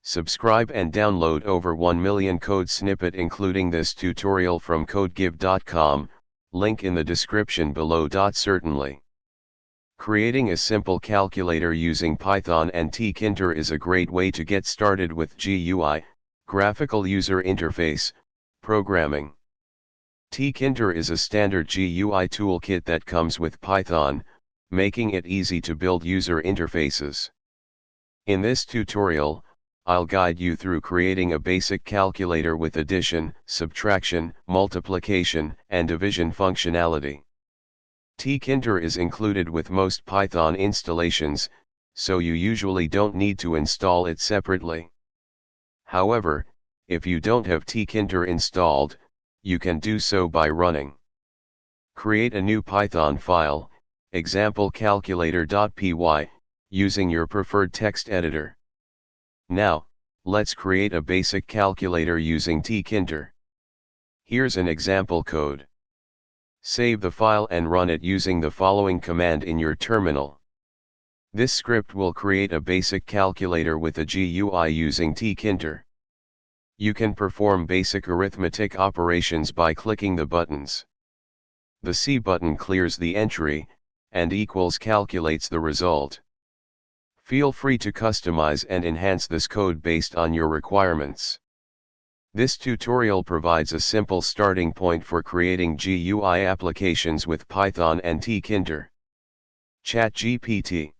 Subscribe and download over 1 million code snippet including this tutorial from codegive.com, link in the description below. Certainly. Creating a simple calculator using Python and tkinter is a great way to get started with GUI, graphical user interface, programming. Tkinter is a standard GUI toolkit that comes with Python, making it easy to build user interfaces. In this tutorial, I'll guide you through creating a basic calculator with addition, subtraction, multiplication, and division functionality. Tkinter is included with most Python installations, so you usually don't need to install it separately. However, if you don't have tkinter installed, you can do so by running. Create a new Python file, example calculator.py, using your preferred text editor. Now, let's create a basic calculator using tkinter. Here's an example code. Save the file and run it using the following command in your terminal. This script will create a basic calculator with a GUI using tkinter. You can perform basic arithmetic operations by clicking the buttons. The C button clears the entry, and equals calculates the result. Feel free to customize and enhance this code based on your requirements. This tutorial provides a simple starting point for creating GUI applications with Python and tkinter. ChatGPT.